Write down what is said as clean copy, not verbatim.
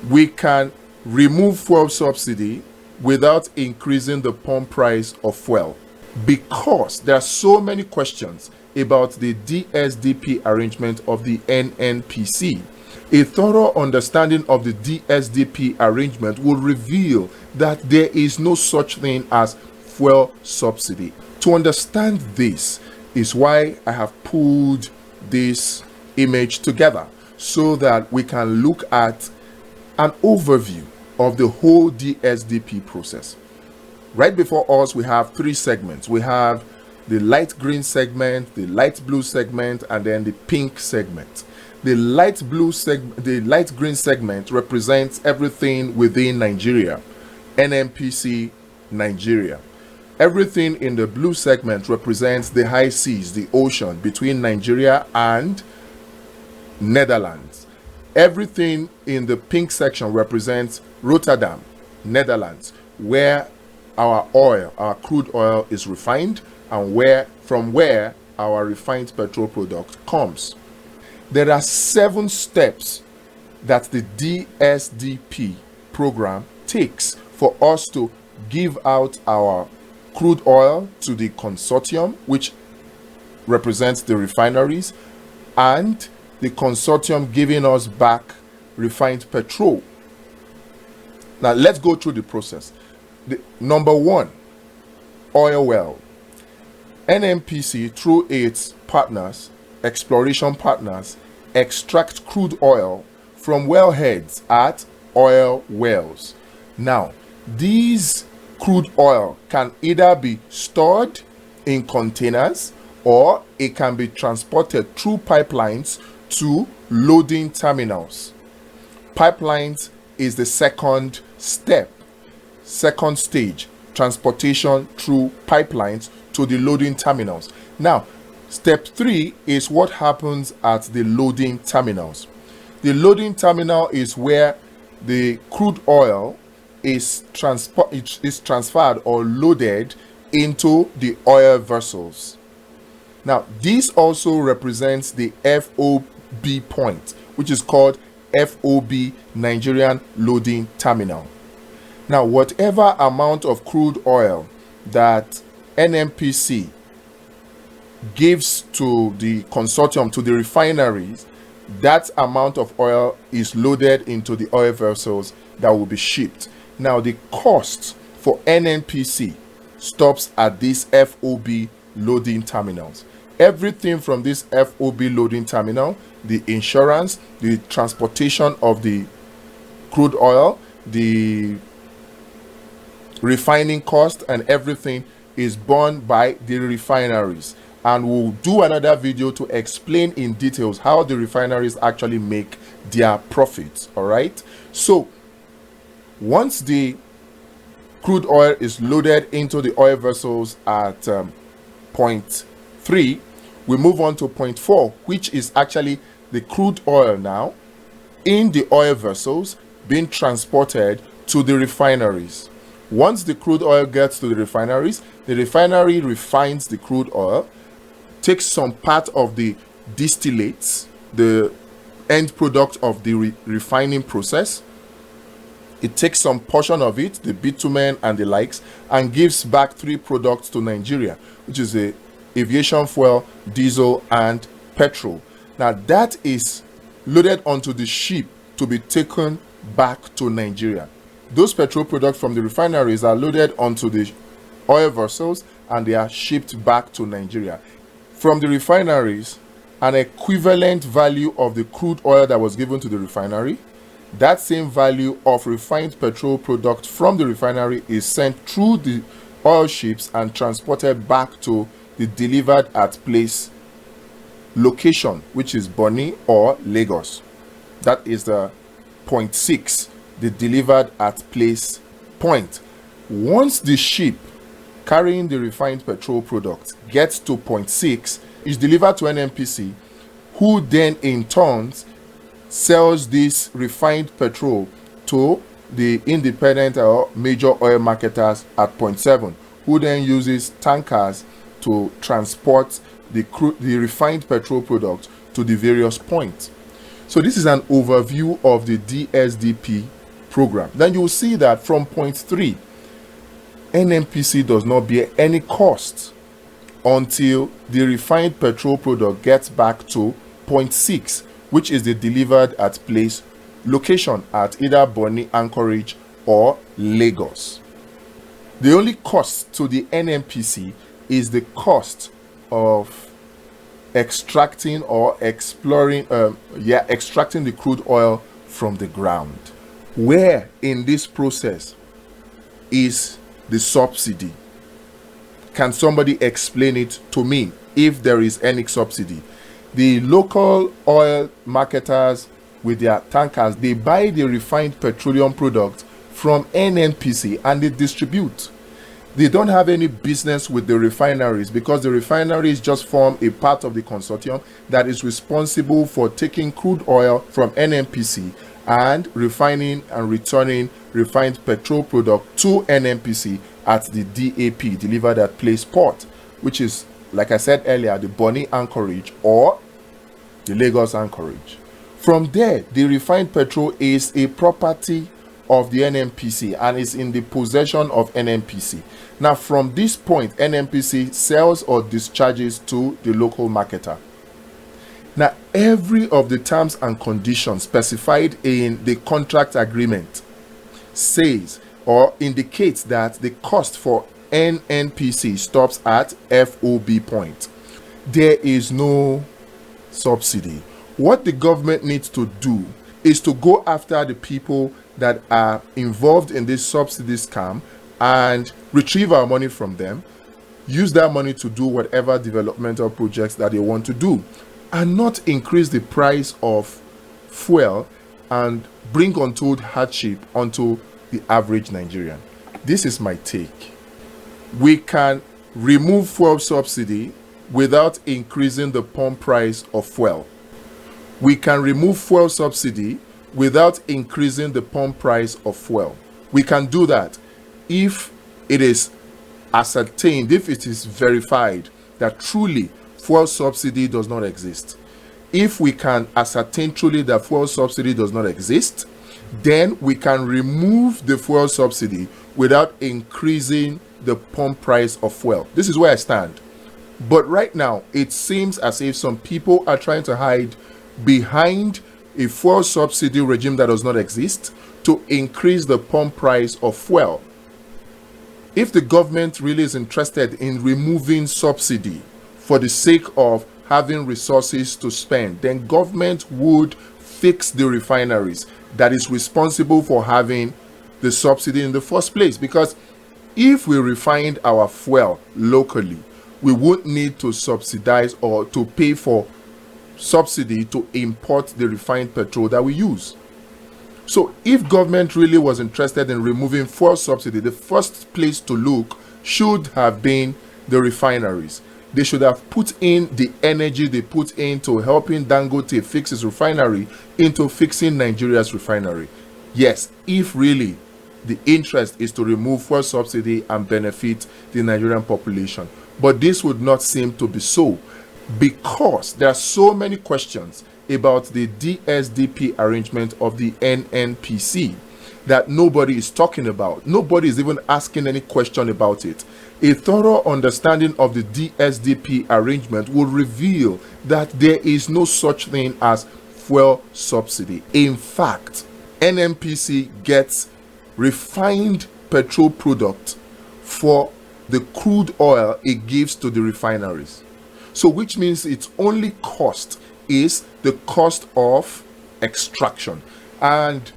we can remove fuel subsidy without increasing the pump price of fuel, because there are so many questions about the DSDP arrangement of the NNPC. A thorough understanding of the DSDP arrangement will reveal that there is no such thing as fuel subsidy. To understand this is why I have pulled this image together, so that we can look at an overview of the whole DSDP process. Right before us, we have three segments. We have the light green segment, the light blue segment, and then the pink segment. The light green segment represents everything within Nigeria, NNPC Nigeria. Everything in the blue segment represents the high seas, the ocean between Nigeria and Netherlands. Everything in the pink section represents Rotterdam, Netherlands, where our oil, our crude oil, is refined, and from where our refined petrol product comes. There are 7 steps that the DSDP program takes for us to give out our crude oil to the consortium, which represents the refineries, and the consortium giving us back refined petrol. Now let's go through the process. Number 1, oil well. NNPC, through its partners, exploration partners, extract crude oil from wellheads at oil wells. Now, these crude oil can either be stored in containers, or it can be transported through pipelines to loading terminals. Pipelines is the second stage, transportation through pipelines to the loading terminals. Now, step 3 is what happens at the loading terminals. The loading terminal is where the crude oil is transferred or loaded into the oil vessels. Now, this also represents the FOB point, which is called FOB, Nigerian Loading Terminal. Now, whatever amount of crude oil that NNPC gives to the consortium, to the refineries, that amount of oil is loaded into the oil vessels that will be shipped. Now, the cost for NNPC stops at these FOB loading terminals. Everything from this FOB loading terminal, the insurance, the transportation of the crude oil, the refining cost, and everything is borne by the refineries. And we'll do another video to explain in details how the refineries actually make their profits. All right, so once the crude oil is loaded into the oil vessels at point 3, we move on to point 4, which is actually the crude oil now in the oil vessels being transported to the refineries. Once the crude oil gets to the refinery refines the crude oil, takes some part of the distillates, the end product of the refining process. It takes some portion of it, the bitumen and the likes, and gives back 3 products to Nigeria, which is the aviation fuel, diesel, and petrol. Now, that is loaded onto the ship to be taken back to Nigeria. Those petrol products from the refineries are loaded onto the oil vessels and they are shipped back to Nigeria. From the refineries, an equivalent value of the crude oil that was given to the refinery, that same value of refined petrol product from the refinery is sent through the oil ships and transported back to the delivered at place location, which is Bonny or Lagos. That is the point 6, the delivered at place point. Once the ship carrying the refined petrol product gets to point 6, is delivered to NNPC, who then in turn sells this refined petrol to the independent or major oil marketers at point 7, who then uses tankers to transport the refined petrol product to the various points. So this is an overview of the DSDP program. Then you will see that from point 3, NNPC does not bear any cost until the refined petrol product gets back to point 6, which is the delivered at place location at either Bonny, Anchorage, or Lagos. The only cost to the NNPC is the cost of extracting or extracting the crude oil from the ground. Where in this process is the subsidy? Can somebody explain it to me if there is any subsidy? The local oil marketers with their tankers, they buy the refined petroleum product from NNPC and they distribute. They don't have any business with the refineries because the refineries just form a part of the consortium that is responsible for taking crude oil from NNPC and refining and returning refined petrol product to NNPC at the DAP, delivered at place port, which is, like I said earlier, the Bonny Anchorage or the Lagos Anchorage. From there, the refined petrol is a property of the NNPC and is in the possession of NNPC. Now, from this point, NNPC sells or discharges to the local marketer. Now, every of the terms and conditions specified in the contract agreement says or indicates that the cost for NNPC stops at FOB point. There is no subsidy. What the government needs to do is to go after the people that are involved in this subsidy scam and retrieve our money from them, use that money to do whatever developmental projects that they want to do, and not increase the price of fuel and bring untold hardship onto the average Nigerian. This is my take. We can remove fuel subsidy without increasing the pump price of fuel. We can remove fuel subsidy without increasing the pump price of fuel. We can do that if it is ascertained, if it is verified that truly fuel subsidy does not exist. If we can ascertain truly that fuel subsidy does not exist, then we can remove the fuel subsidy without increasing the pump price of fuel. This is where I stand. But right now, it seems as if some people are trying to hide behind a fuel subsidy regime that does not exist to increase the pump price of fuel. If the government really is interested in removing subsidy for the sake of having resources to spend, then government would fix the refineries that is responsible for having the subsidy in the first place. Because if we refined our fuel locally, we wouldn't need to subsidize or to pay for subsidy to import the refined petrol that we use. So if government really was interested in removing fuel subsidy, the first place to look should have been the refineries. They should have put in the energy they put into helping Dangote fix his refinery into fixing Nigeria's refinery. Yes, if really the interest is to remove fuel subsidy and benefit the Nigerian population. But this would not seem to be so, because there are so many questions about the DSDP arrangement of the NNPC that nobody is talking about. Nobody is even asking any question about it. A thorough understanding of the DSDP arrangement will reveal that there is no such thing as fuel subsidy. In fact, NNPC gets refined petrol product for the crude oil it gives to the refineries. So which means its only cost is the cost of extraction. And